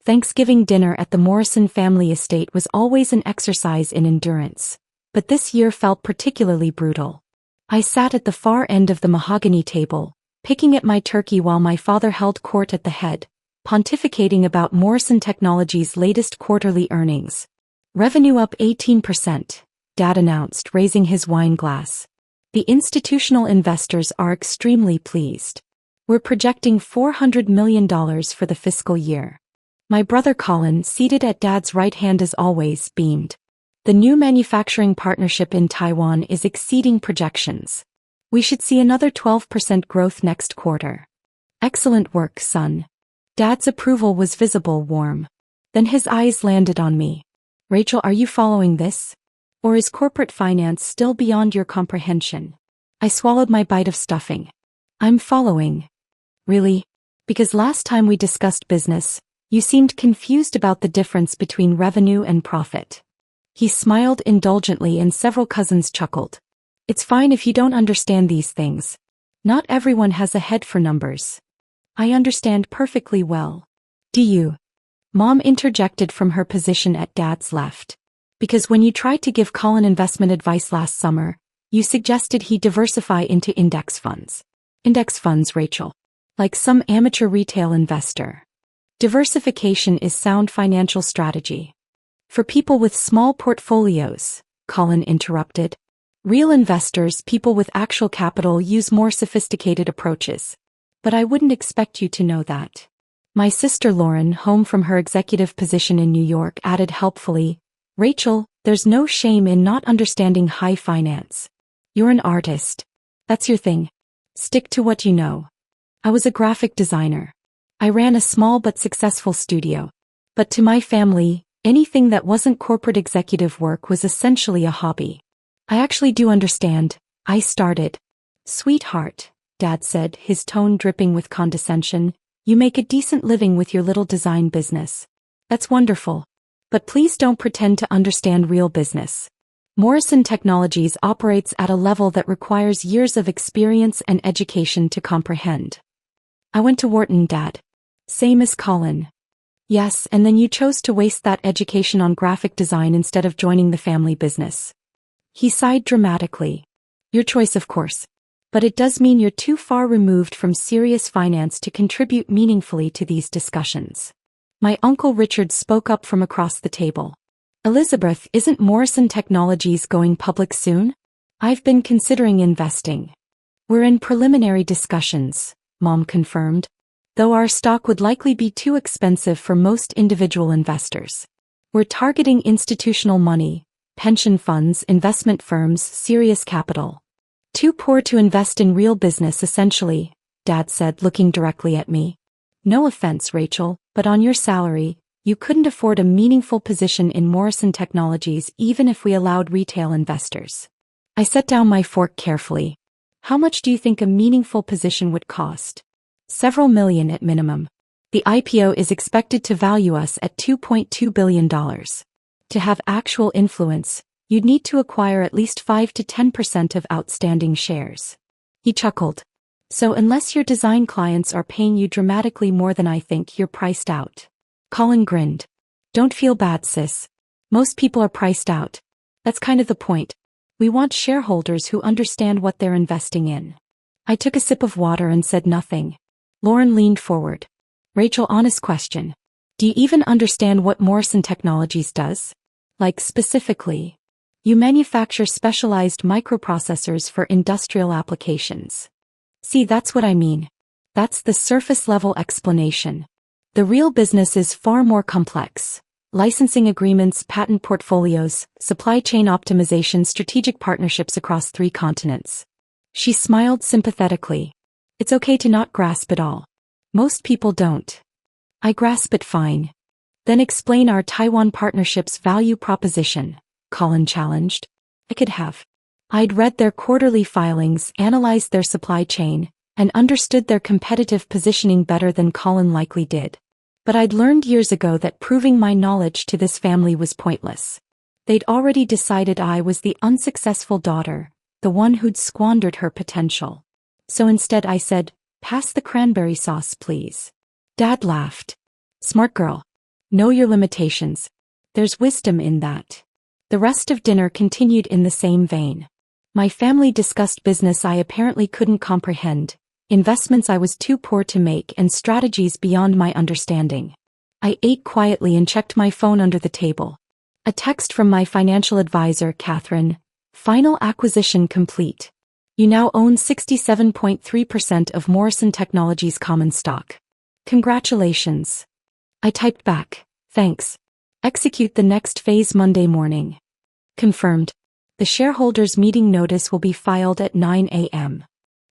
Thanksgiving dinner at the Morrison family estate was always an exercise in endurance, but this year felt particularly brutal. I sat at the far end of the mahogany table, picking at my turkey while my father held court at the head, pontificating about Morrison Technologies' latest quarterly earnings. Revenue up 18%, Dad announced, raising his wine glass. The institutional investors are extremely pleased. We're projecting $400 million for the fiscal year. My brother Colin, seated at Dad's right hand as always, beamed. The new manufacturing partnership in Taiwan is exceeding projections. We should see another 12% growth next quarter. Excellent work, son. Dad's approval was visible, warm. Then his eyes landed on me. Rachel, are you following this? Or is corporate finance still beyond your comprehension? I swallowed my bite of stuffing. I'm following. Really? Because last time we discussed business, you seemed confused about the difference between revenue and profit. He smiled indulgently and several cousins chuckled. It's fine if you don't understand these things. Not everyone has a head for numbers. I understand perfectly well. Do you? Mom interjected from her position at Dad's left. Because when you tried to give Colin investment advice last summer, you suggested he diversify into index funds. Index funds, Rachel. Like some amateur retail investor. Diversification is sound financial strategy. For people with small portfolios, Colin interrupted. Real investors, people with actual capital, use more sophisticated approaches. But I wouldn't expect you to know that. My sister Lauren, home from her executive position in New York, added helpfully, Rachel, there's no shame in not understanding high finance. You're an artist. That's your thing. Stick to what you know. I was a graphic designer. I ran a small but successful studio. But to my family, anything that wasn't corporate executive work was essentially a hobby. I actually do understand. I started. Sweetheart, Dad said, his tone dripping with condescension, you make a decent living with your little design business. That's wonderful. But please don't pretend to understand real business. Morrison Technologies operates at a level that requires years of experience and education to comprehend. I went to Wharton, Dad. Same as Colin. Yes, and then you chose to waste that education on graphic design instead of joining the family business. He sighed dramatically. Your choice, of course. But it does mean you're too far removed from serious finance to contribute meaningfully to these discussions. My Uncle Richard spoke up from across the table. Elizabeth, isn't Morrison Technologies going public soon? I've been considering investing. We're in preliminary discussions, Mom confirmed. Though our stock would likely be too expensive for most individual investors. We're targeting institutional money, pension funds, investment firms, serious capital. Too poor to invest in real business essentially, Dad said, looking directly at me. No offense, Rachel, but on your salary, you couldn't afford a meaningful position in Morrison Technologies even if we allowed retail investors. I set down my fork carefully. How much do you think a meaningful position would cost? Several million at minimum. The IPO is expected to value us at $2.2 billion. To have actual influence, you'd need to acquire at least 5 to 10% of outstanding shares. He chuckled. So unless your design clients are paying you dramatically more than I think, you're priced out. Colin grinned. Don't feel bad, sis. Most people are priced out. That's kind of the point. We want shareholders who understand what they're investing in. I took a sip of water and said nothing. Lauren leaned forward. Rachel, honest question. Do you even understand what Morrison Technologies does? Like specifically? You manufacture specialized microprocessors for industrial applications. See, that's what I mean. That's the surface-level explanation. The real business is far more complex. Licensing agreements, patent portfolios, supply chain optimization, strategic partnerships across 3 continents. She smiled sympathetically. It's okay to not grasp it all. Most people don't. I grasp it fine. Then explain our Taiwan partnership's value proposition, Colin challenged. I could have. I'd read their quarterly filings, analyzed their supply chain, and understood their competitive positioning better than Colin likely did. But I'd learned years ago that proving my knowledge to this family was pointless. They'd already decided I was the unsuccessful daughter, the one who'd squandered her potential. So instead I said, pass the cranberry sauce, please. Dad laughed. Smart girl. Know your limitations. There's wisdom in that. The rest of dinner continued in the same vein. My family discussed business I apparently couldn't comprehend, investments I was too poor to make, and strategies beyond my understanding. I ate quietly and checked my phone under the table. A text from my financial advisor, Catherine. Final acquisition complete. You now own 67.3% of Morrison Technologies common stock. Congratulations. I typed back, thanks. Execute the next phase Monday morning. Confirmed. The shareholders' meeting notice will be filed at 9 a.m.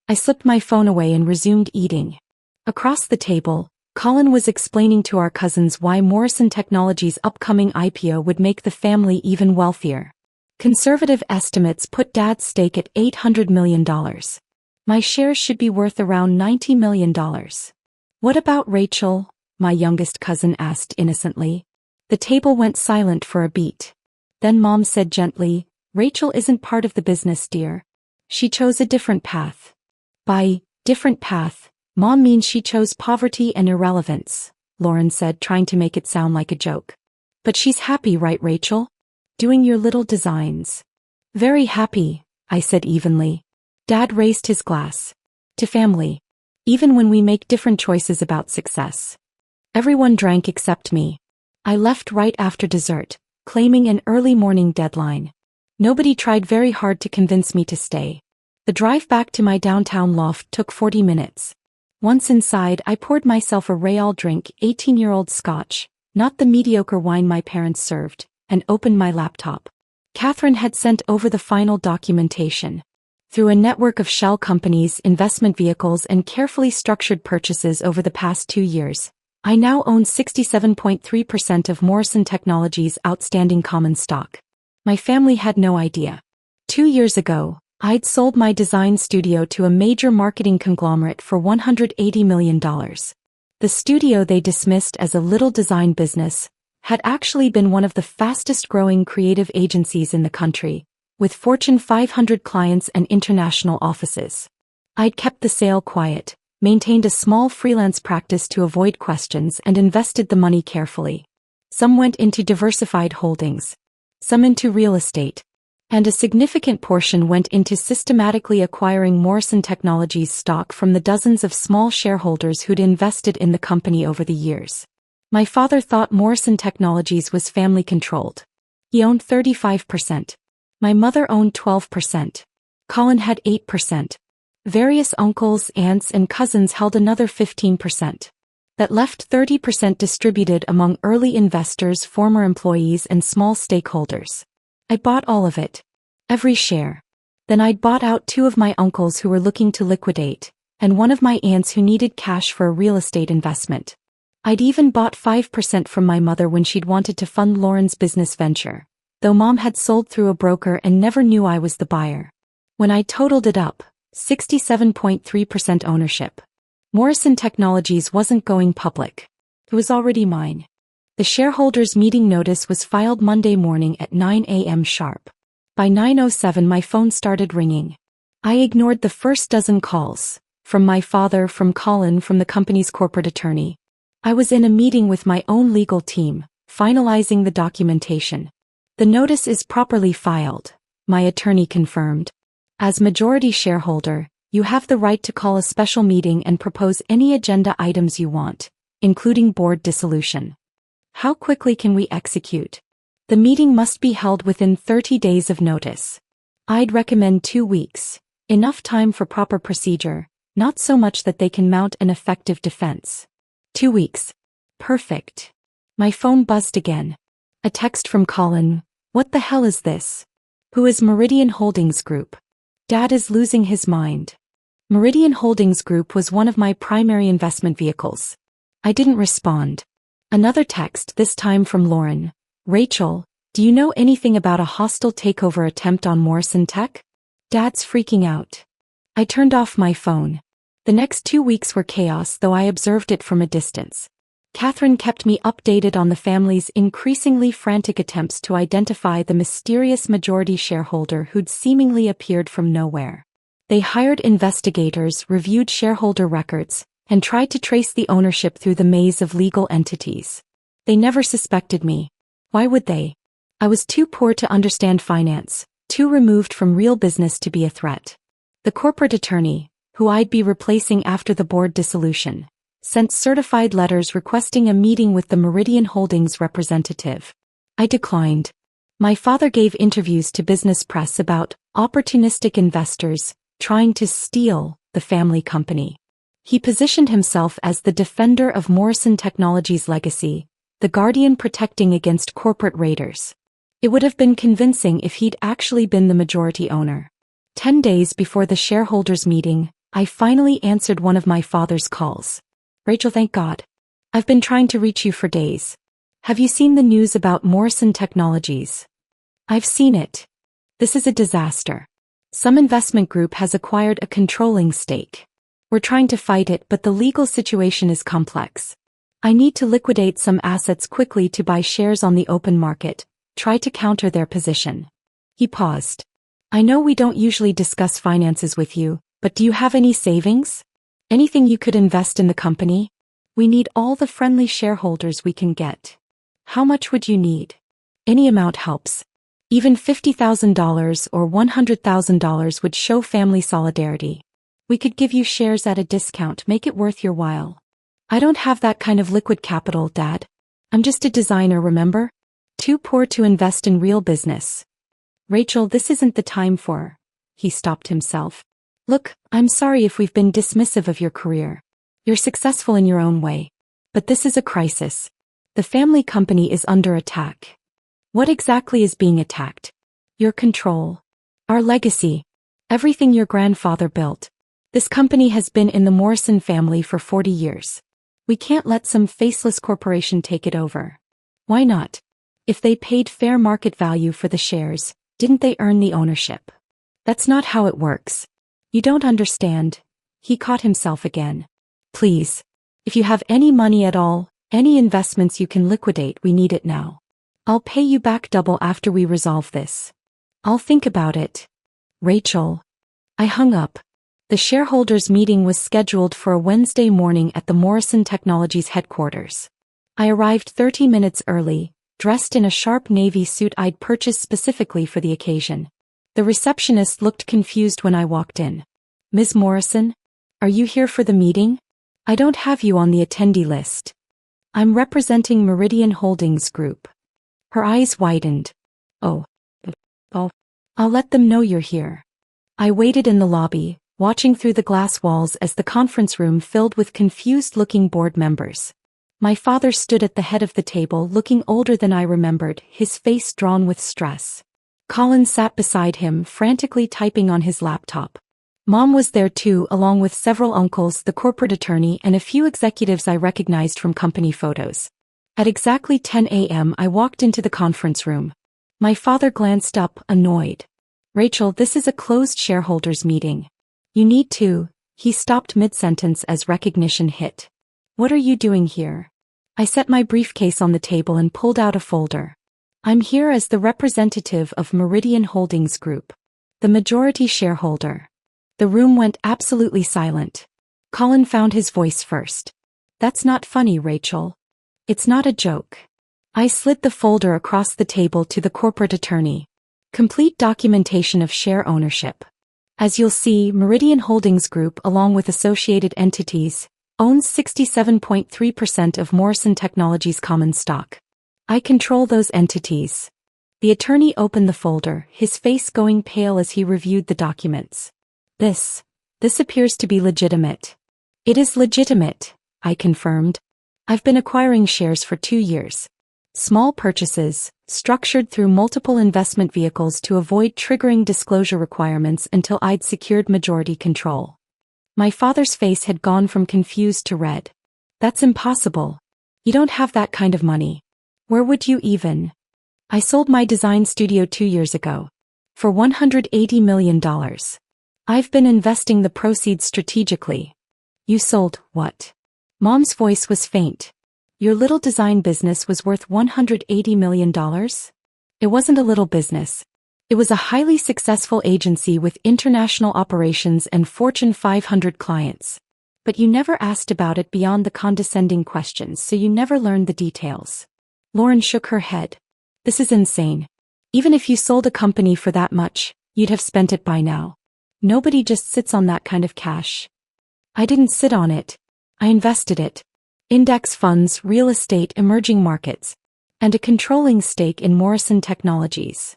I slipped my phone away and resumed eating. Across the table, Colin was explaining to our cousins why Morrison Technologies' upcoming IPO would make the family even wealthier. Conservative estimates put Dad's stake at $800 million. My shares should be worth around $90 million. What about Rachel? My youngest cousin asked innocently. The table went silent for a beat. Then Mom said gently, Rachel isn't part of the business, dear. She chose a different path. By different path, Mom means she chose poverty and irrelevance, Lauren said, trying to make it sound like a joke. But she's happy, right, Rachel? Doing your little designs. Very happy, I said evenly. Dad raised his glass. To family. Even when we make different choices about success. Everyone drank except me. I left right after dessert, claiming an early morning deadline. Nobody tried very hard to convince me to stay. The drive back to my downtown loft took 40 minutes. Once inside, I poured myself a Real drink, 18-year-old Scotch, not the mediocre wine my parents served, and opened my laptop. Catherine had sent over the final documentation. Through a network of shell companies, investment vehicles, and carefully structured purchases over the past 2 years, I now own 67.3% of Morrison Technologies' outstanding common stock. My family had no idea. 2 years ago, I'd sold my design studio to a major marketing conglomerate for $180 million. The studio they dismissed as a little design business had actually been one of the fastest-growing creative agencies in the country, with Fortune 500 clients and international offices. I'd kept the sale quiet, maintained a small freelance practice to avoid questions, and invested the money carefully. Some went into diversified holdings, some into real estate, and a significant portion went into systematically acquiring Morrison Technologies stock from the dozens of small shareholders who'd invested in the company over the years. My father thought Morrison Technologies was family-controlled. He owned 35%. My mother owned 12%. Colin had 8%. Various uncles, aunts, and cousins held another 15%. That left 30% distributed among early investors, former employees, and small stakeholders. I bought all of it. Every share. Then I'd bought out 2 of my uncles who were looking to liquidate, and 1 of my aunts who needed cash for a real estate investment. I'd even bought 5% from my mother when she'd wanted to fund Lauren's business venture, though Mom had sold through a broker and never knew I was the buyer. When I totaled it up, 67.3% ownership. Morrison Technologies wasn't going public. It was already mine. The shareholders' meeting notice was filed Monday morning at 9 a.m. sharp. By 9:07 my phone started ringing. I ignored the first dozen calls, from my father, from Colin, from the company's corporate attorney. I was in a meeting with my own legal team, finalizing the documentation. The notice is properly filed, my attorney confirmed. As majority shareholder, you have the right to call a special meeting and propose any agenda items you want, including board dissolution. How quickly can we execute? The meeting must be held within 30 days of notice. I'd recommend 2 weeks, enough time for proper procedure, not so much that they can mount an effective defense. 2 weeks. Perfect. My phone buzzed again. A text from Colin. What the hell is this? Who is Meridian Holdings Group? Dad is losing his mind. Meridian Holdings Group was one of my primary investment vehicles. I didn't respond. Another text, this time from Lauren. Rachel, do you know anything about a hostile takeover attempt on Morrison Tech? Dad's freaking out. I turned off my phone. The next 2 weeks were chaos, though I observed it from a distance. Catherine kept me updated on the family's increasingly frantic attempts to identify the mysterious majority shareholder who'd seemingly appeared from nowhere. They hired investigators, reviewed shareholder records, and tried to trace the ownership through the maze of legal entities. They never suspected me. Why would they? I was too poor to understand finance, too removed from real business to be a threat. The corporate attorney, who I'd be replacing after the board dissolution, sent certified letters requesting a meeting with the Meridian Holdings representative. I declined. My father gave interviews to business press about opportunistic investors trying to steal the family company. He positioned himself as the defender of Morrison Technologies' legacy, the guardian protecting against corporate raiders. It would have been convincing if he'd actually been the majority owner. 10 days before the shareholders' meeting, I finally answered one of my father's calls. Rachel, thank God. I've been trying to reach you for days. Have you seen the news about Morrison Technologies? I've seen it. This is a disaster. Some investment group has acquired a controlling stake. We're trying to fight it, but the legal situation is complex. I need to liquidate some assets quickly to buy shares on the open market, try to counter their position. He paused. I know we don't usually discuss finances with you, but do you have any savings? Anything you could invest in the company? We need all the friendly shareholders we can get. How much would you need? Any amount helps. Even $50,000 or $100,000 would show family solidarity. We could give you shares at a discount, make it worth your while. I don't have that kind of liquid capital, Dad. I'm just a designer, remember? Too poor to invest in real business. Rachel, this isn't the time for... He stopped himself. Look, I'm sorry if we've been dismissive of your career. You're successful in your own way. But this is a crisis. The family company is under attack. What exactly is being attacked? Your control. Our legacy. Everything your grandfather built. This company has been in the Morrison family for 40 years. We can't let some faceless corporation take it over. Why not? If they paid fair market value for the shares, didn't they earn the ownership? That's not how it works. You don't understand. He caught himself again. Please. If you have any money at all, any investments you can liquidate, we need it now. I'll pay you back double after we resolve this. I'll think about it. Rachel. I hung up. The shareholders' meeting was scheduled for a Wednesday morning at the Morrison Technologies headquarters. I arrived 30 minutes early, dressed in a sharp navy suit I'd purchased specifically for the occasion. The receptionist looked confused when I walked in. Ms. Morrison? Are you here for the meeting? I don't have you on the attendee list. I'm representing Meridian Holdings Group. Her eyes widened. Oh. I'll let them know you're here. I waited in the lobby, watching through the glass walls as the conference room filled with confused-looking board members. My father stood at the head of the table, looking older than I remembered, his face drawn with stress. Colin sat beside him, frantically typing on his laptop. Mom was there too, along with several uncles, the corporate attorney, and a few executives I recognized from company photos. At exactly 10 a.m. I walked into the conference room. My father glanced up, annoyed. Rachel, this is a closed shareholders meeting. You need to... He stopped mid-sentence as recognition hit. What are you doing here? I set my briefcase on the table and pulled out a folder. I'm here as the representative of Meridian Holdings Group, the majority shareholder. The room went absolutely silent. Colin found his voice first. That's not funny, Rachel. It's not a joke. I slid the folder across the table to the corporate attorney. Complete documentation of share ownership. As you'll see, Meridian Holdings Group, along with associated entities, owns 67.3% of Morrison Technologies common stock. I control those entities. The attorney opened the folder, his face going pale as he reviewed the documents. This appears to be legitimate. It is legitimate, I confirmed. I've been acquiring shares for 2 years. Small purchases, structured through multiple investment vehicles to avoid triggering disclosure requirements until I'd secured majority control. My father's face had gone from confused to red. That's impossible. You don't have that kind of money. Where would you even? I sold my design studio 2 years ago. For $180 million. I've been investing the proceeds strategically. You sold what? Mom's voice was faint. Your little design business was worth $180 million? It wasn't a little business. It was a highly successful agency with international operations and Fortune 500 clients. But you never asked about it beyond the condescending questions, so you never learned the details. Lauren shook her head. This is insane. Even if you sold a company for that much, you'd have spent it by now. Nobody just sits on that kind of cash. I didn't sit on it. I invested it. Index funds, real estate, emerging markets, and a controlling stake in Morrison Technologies.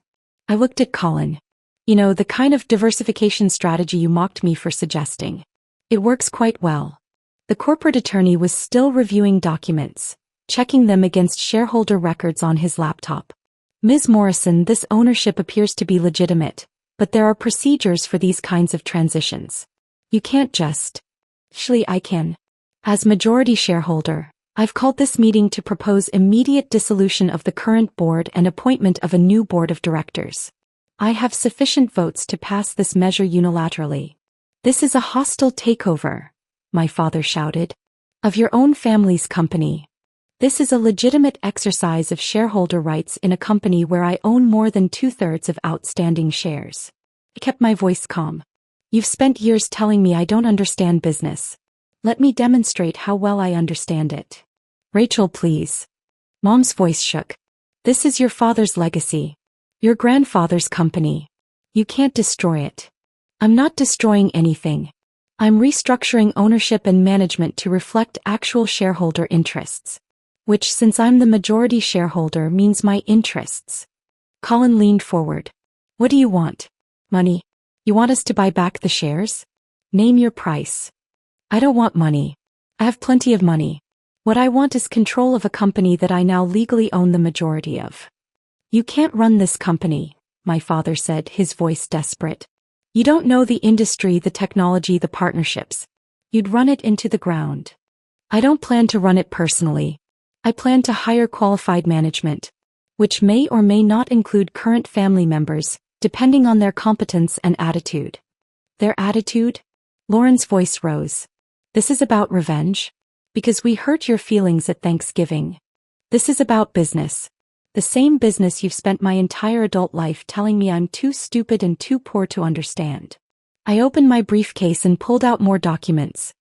I looked at Colin. You know, the kind of diversification strategy you mocked me for suggesting. It works quite well. The corporate attorney was still reviewing documents, checking them against shareholder records on his laptop. Ms. Morrison, this ownership appears to be legitimate, but there are procedures for these kinds of transitions. You can't just. Actually, I can. As majority shareholder, I've called this meeting to propose immediate dissolution of the current board and appointment of a new board of directors. I have sufficient votes to pass this measure unilaterally. This is a hostile takeover, my father shouted, of your own family's company. This is a legitimate exercise of shareholder rights in a company where I own more than 2/3 of outstanding shares. I kept my voice calm. You've spent years telling me I don't understand business. Let me demonstrate how well I understand it. Rachel, please. Mom's voice shook. This is your father's legacy. Your grandfather's company. You can't destroy it. I'm not destroying anything. I'm restructuring ownership and management to reflect actual shareholder interests. Which, since I'm the majority shareholder, means my interests. Colin leaned forward. What do you want? Money? You want us to buy back the shares? Name your price. I don't want money. I have plenty of money. What I want is control of a company that I now legally own the majority of. You can't run this company, my father said, his voice desperate. You don't know the industry, the technology, the partnerships. You'd run it into the ground. I don't plan to run it personally. I plan to hire qualified management, which may or may not include current family members, depending on their competence and attitude. Their attitude? Lauren's voice rose. This is about revenge? Because we hurt your feelings at Thanksgiving. This is about business. The same business you've spent my entire adult life telling me I'm too stupid and too poor to understand. I opened my briefcase and pulled out more documents.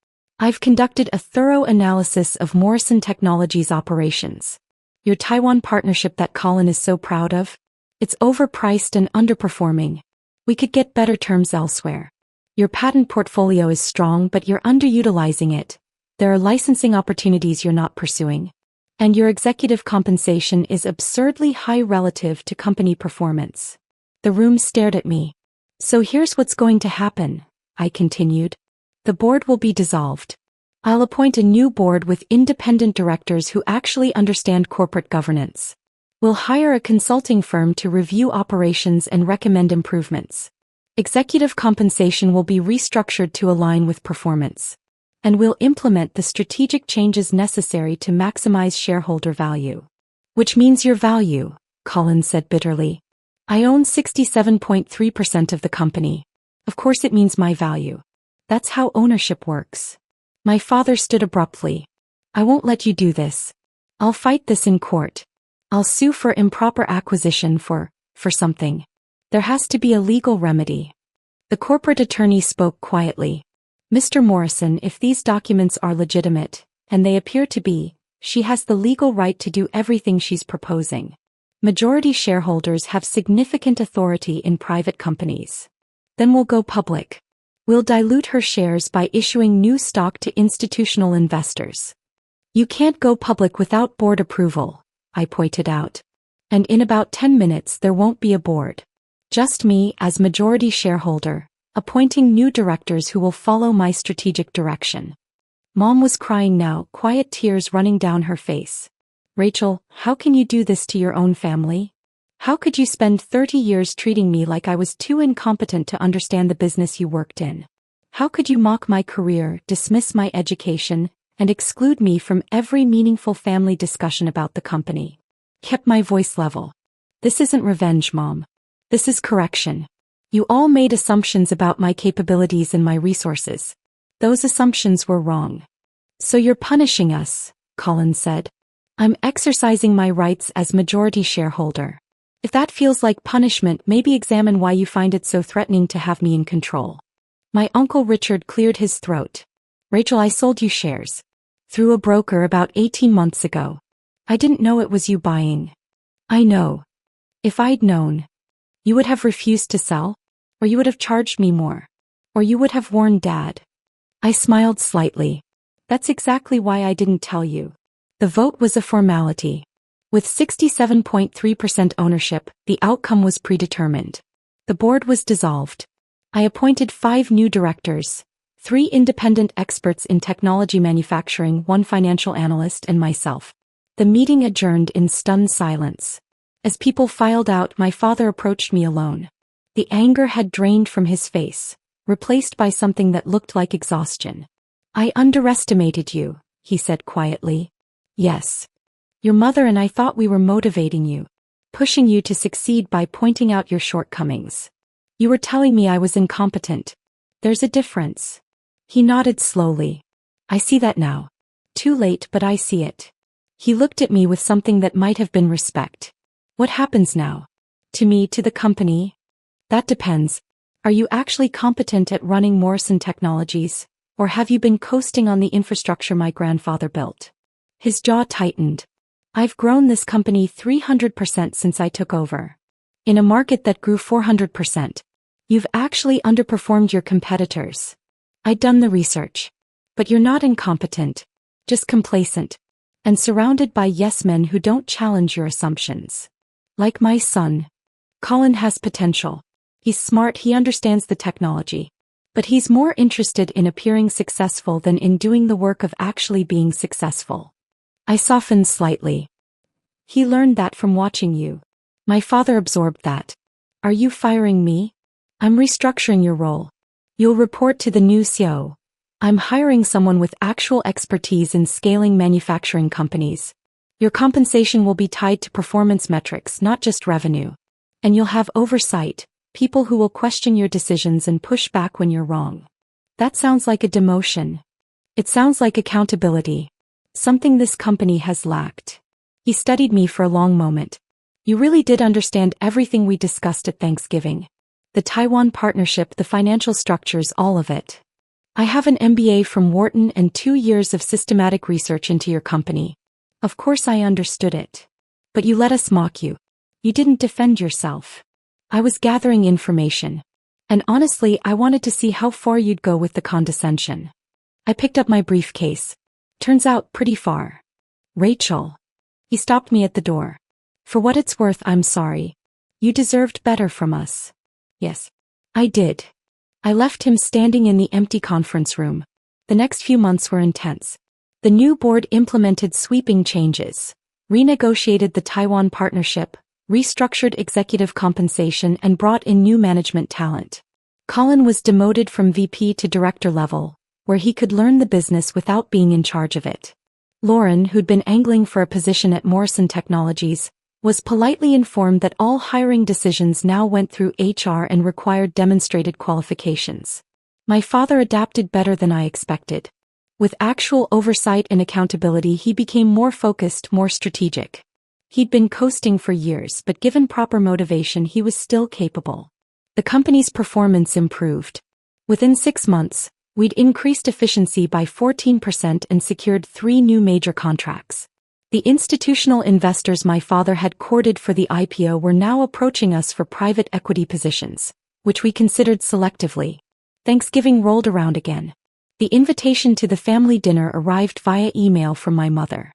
I've conducted a thorough analysis of Morrison Technologies operations. Your Taiwan partnership that Colin is so proud of? It's overpriced and underperforming. We could get better terms elsewhere. Your patent portfolio is strong, but you're underutilizing it. There are licensing opportunities you're not pursuing. And your executive compensation is absurdly high relative to company performance. The room stared at me. So here's what's going to happen, I continued. The board will be dissolved. I'll appoint a new board with independent directors who actually understand corporate governance. We'll hire a consulting firm to review operations and recommend improvements. Executive compensation will be restructured to align with performance. And we'll implement the strategic changes necessary to maximize shareholder value. Which means your value, Colin said bitterly. I own 67.3% of the company. Of course it means my value. That's how ownership works. My father stood abruptly. I won't let you do this. I'll fight this in court. I'll sue for improper acquisition for something. There has to be a legal remedy. The corporate attorney spoke quietly. Mr. Morrison, if these documents are legitimate, and they appear to be, she has the legal right to do everything she's proposing. Majority shareholders have significant authority in private companies. Then we'll go public. We'll dilute her shares by issuing new stock to institutional investors. You can't go public without board approval, I pointed out. And in about 10 minutes there won't be a board. Just me as majority shareholder, appointing new directors who will follow my strategic direction. Mom was crying now, quiet tears running down her face. Rachel, how can you do this to your own family? How could you spend 30 years treating me like I was too incompetent to understand the business you worked in? How could you mock my career, dismiss my education, and exclude me from every meaningful family discussion about the company? Kept my voice level. This isn't revenge, Mom. This is correction. You all made assumptions about my capabilities and my resources. Those assumptions were wrong. So you're punishing us, Colin said. I'm exercising my rights as majority shareholder. If that feels like punishment, maybe examine why you find it so threatening to have me in control. My Uncle Richard cleared his throat. Rachel, I sold you shares. Through a broker about 18 months ago. I didn't know it was you buying. I know. If I'd known, you would have refused to sell, or you would have charged me more, or you would have warned Dad. I smiled slightly. That's exactly why I didn't tell you. The vote was a formality. With 67.3% ownership, the outcome was predetermined. The board was dissolved. I appointed 5 new directors, 3 independent experts in technology manufacturing, 1 financial analyst, and myself. The meeting adjourned in stunned silence. As people filed out, my father approached me alone. The anger had drained from his face, replaced by something that looked like exhaustion. I underestimated you, he said quietly. Yes. Your mother and I thought we were motivating you, pushing you to succeed by pointing out your shortcomings. You were telling me I was incompetent. There's a difference. He nodded slowly. I see that now. Too late, but I see it. He looked at me with something that might have been respect. What happens now? To me, to the company? That depends. Are you actually competent at running Morrison Technologies, or have you been coasting on the infrastructure my grandfather built? His jaw tightened. I've grown this company 300% since I took over. In a market that grew 400%. You've actually underperformed your competitors. I'd done the research. But you're not incompetent, just complacent, and surrounded by yes-men who don't challenge your assumptions. Like my son. Colin has potential. He's smart, he understands the technology. But he's more interested in appearing successful than in doing the work of actually being successful. I softened slightly. He learned that from watching you. My father absorbed that. Are you firing me? I'm restructuring your role. You'll report to the new CEO. I'm hiring someone with actual expertise in scaling manufacturing companies. Your compensation will be tied to performance metrics, not just revenue. And you'll have oversight, people who will question your decisions and push back when you're wrong. That sounds like a demotion. It sounds like accountability. Something this company has lacked. He studied me for a long moment. You really did understand everything we discussed at Thanksgiving. The Taiwan partnership, the financial structures, all of it. I have an MBA from Wharton and 2 years of systematic research into your company. Of course I understood it. But you let us mock you. You didn't defend yourself. I was gathering information. And honestly, I wanted to see how far you'd go with the condescension. I picked up my briefcase. Turns out pretty far. Rachel. He stopped me at the door. For what it's worth, I'm sorry. You deserved better from us. Yes. I did. I left him standing in the empty conference room. The next few months were intense. The new board implemented sweeping changes, renegotiated the Taiwan partnership, restructured executive compensation, and brought in new management talent. Colin was demoted from VP to director level, where he could learn the business without being in charge of it. Lauren, who'd been angling for a position at Morrison Technologies, was politely informed that all hiring decisions now went through HR and required demonstrated qualifications. My father adapted better than I expected. With actual oversight and accountability, he became more focused, more strategic. He'd been coasting for years, but given proper motivation, he was still capable. The company's performance improved. Within 6 months, we'd increased efficiency by 14% and secured 3 new major contracts. The institutional investors my father had courted for the IPO were now approaching us for private equity positions, which we considered selectively. Thanksgiving rolled around again. The invitation to the family dinner arrived via email from my mother.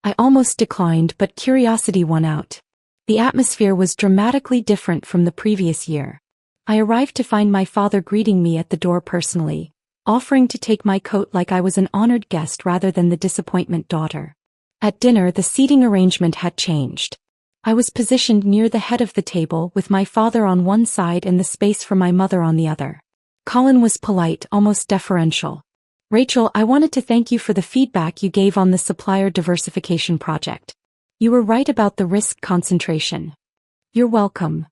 I almost declined, but curiosity won out. The atmosphere was dramatically different from the previous year. I arrived to find my father greeting me at the door personally, offering to take my coat like I was an honored guest rather than the disappointment daughter. At dinner, the seating arrangement had changed. I was positioned near the head of the table with my father on one side and the space for my mother on the other. Colin was polite, almost deferential. Rachel, I wanted to thank you for the feedback you gave on the supplier diversification project. You were right about the risk concentration. You're welcome.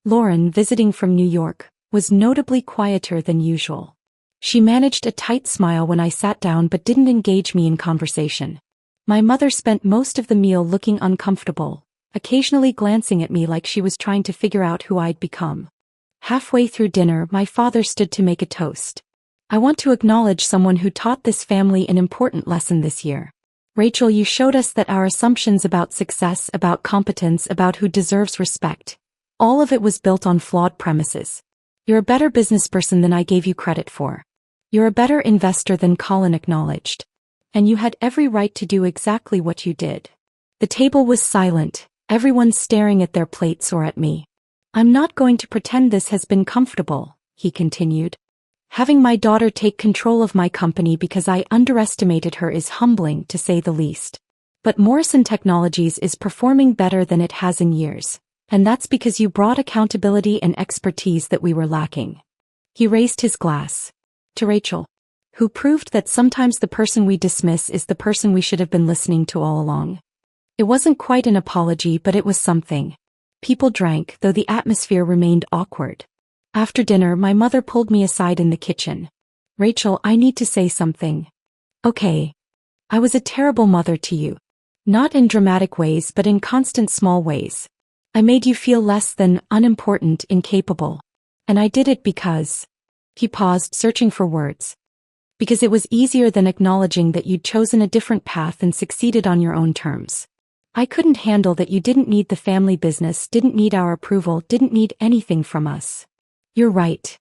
Lauren, visiting from New York, was notably quieter than usual. She managed a tight smile when I sat down but didn't engage me in conversation. My mother spent most of the meal looking uncomfortable, occasionally glancing at me like she was trying to figure out who I'd become. Halfway through dinner, my father stood to make a toast. I want to acknowledge someone who taught this family an important lesson this year. Rachel, you showed us that our assumptions about success, about competence, about who deserves respect, all of it was built on flawed premises. You're a better businessperson than I gave you credit for. You're a better investor than Colin acknowledged. And you had every right to do exactly what you did. The table was silent, everyone staring at their plates or at me. I'm not going to pretend this has been comfortable, he continued. Having my daughter take control of my company because I underestimated her is humbling, to say the least. But Morrison Technologies is performing better than it has in years, and that's because you brought accountability and expertise that we were lacking. He raised his glass. To Rachel, who proved that sometimes the person we dismiss is the person we should have been listening to all along. It wasn't quite an apology, but it was something. People drank, though the atmosphere remained awkward. After dinner, my mother pulled me aside in the kitchen. Rachel, I need to say something. Okay. I was a terrible mother to you. Not in dramatic ways, but in constant small ways. I made you feel less than, unimportant, incapable. And I did it because... He paused, searching for words. Because it was easier than acknowledging that you'd chosen a different path and succeeded on your own terms. I couldn't handle that you didn't need the family business, didn't need our approval, didn't need anything from us. You're right.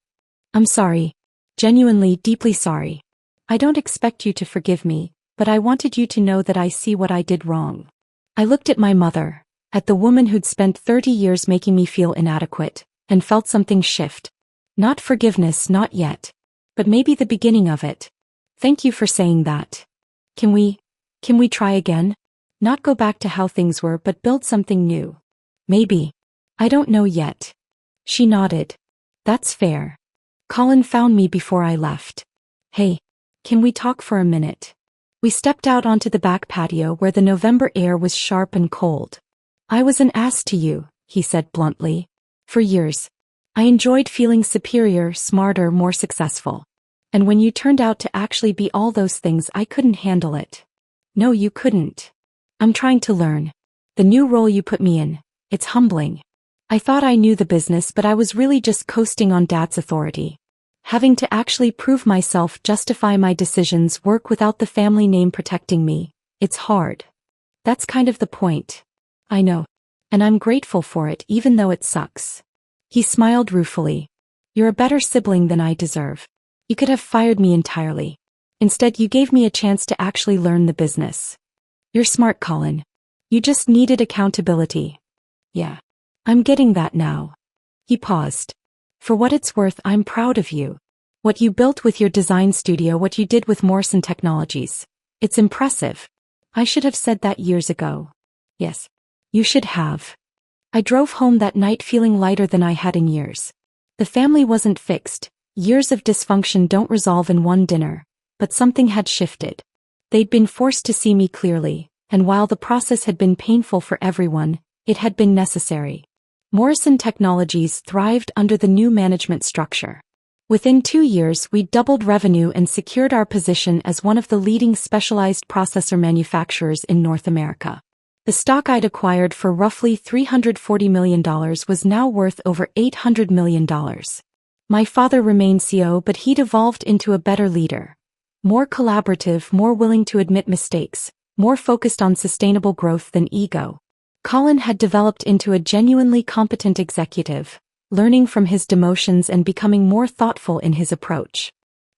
I'm sorry. Genuinely, deeply sorry. I don't expect you to forgive me, but I wanted you to know that I see what I did wrong. I looked at my mother, at the woman who'd spent 30 years making me feel inadequate, and felt something shift. Not forgiveness, not yet. But maybe the beginning of it. Thank you for saying that. Can we try again? Not go back to how things were, but build something new. Maybe. I don't know yet. She nodded. That's fair. Colin found me before I left. Hey, can we talk for a minute? We stepped out onto the back patio where the November air was sharp and cold. I was an ass to you, he said bluntly. For years. I enjoyed feeling superior, smarter, more successful. And when you turned out to actually be all those things, I couldn't handle it. No, you couldn't. I'm trying to learn. The new role you put me in, it's humbling. I thought I knew the business, but I was really just coasting on Dad's authority. Having to actually prove myself, justify my decisions, work without the family name protecting me, it's hard. That's kind of the point. I know. And I'm grateful for it, even though it sucks. He smiled ruefully. You're a better sibling than I deserve. You could have fired me entirely. Instead, you gave me a chance to actually learn the business. You're smart, Colin. You just needed accountability. Yeah. I'm getting that now. He paused. For what it's worth, I'm proud of you. What you built with your design studio, what you did with Morrison Technologies. It's impressive. I should have said that years ago. Yes. You should have. I drove home that night feeling lighter than I had in years. The family wasn't fixed. Years of dysfunction don't resolve in one dinner. But something had shifted. They'd been forced to see me clearly, and while the process had been painful for everyone, it had been necessary. Morrison Technologies thrived under the new management structure. Within 2 years, we doubled revenue and secured our position as one of the leading specialized processor manufacturers in North America. The stock I'd acquired for roughly $340 million was now worth over $800 million. My father remained CEO, but he'd evolved into a better leader. More collaborative, more willing to admit mistakes, more focused on sustainable growth than ego. Colin had developed into a genuinely competent executive, learning from his demotions and becoming more thoughtful in his approach.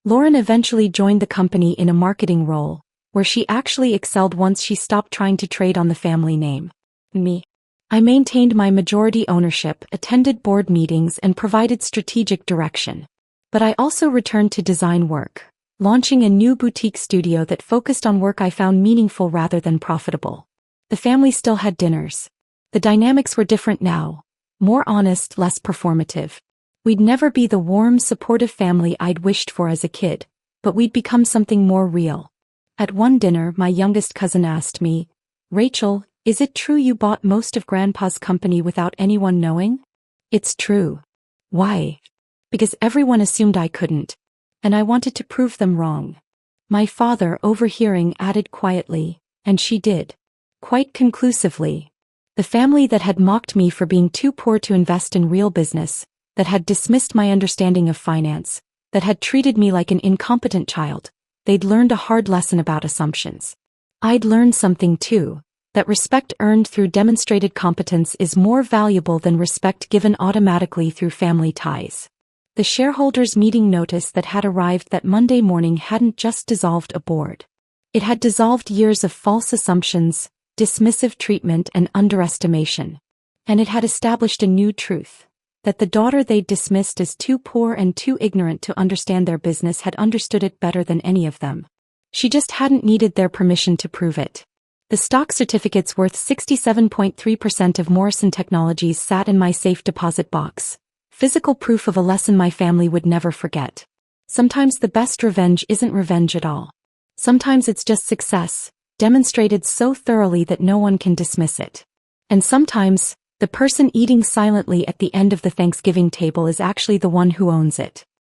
Lauren eventually joined the company in a marketing role, where she actually excelled once she stopped trying to trade on the family name. Me. I maintained my majority ownership, attended board meetings, and provided strategic direction. But I also returned to design work, launching a new boutique studio that focused on work I found meaningful rather than profitable. The family still had dinners. The dynamics were different now. More honest, less performative. We'd never be the warm, supportive family I'd wished for as a kid, but we'd become something more real. At one dinner, my youngest cousin asked me, Rachel, is it true you bought most of Grandpa's company without anyone knowing? It's true. Why? Because everyone assumed I couldn't. And I wanted to prove them wrong. My father, overhearing, added quietly, and she did. Quite conclusively. The family that had mocked me for being too poor to invest in real business, that had dismissed my understanding of finance, that had treated me like an incompetent child, they'd learned a hard lesson about assumptions. I'd learned something too, that respect earned through demonstrated competence is more valuable than respect given automatically through family ties. The shareholders' meeting notice that had arrived that Monday morning hadn't just dissolved a board. It had dissolved years of false assumptions, dismissive treatment and underestimation. And it had established a new truth, that the daughter they'd dismissed as too poor and too ignorant to understand their business had understood it better than any of them. She just hadn't needed their permission to prove it. The stock certificates worth 67.3% of Morrison Technologies sat in my safe deposit box. Physical proof of a lesson my family would never forget. Sometimes the best revenge isn't revenge at all. Sometimes it's just success, demonstrated so thoroughly that no one can dismiss it. And sometimes, the person eating silently at the end of the Thanksgiving table is actually the one who owns it.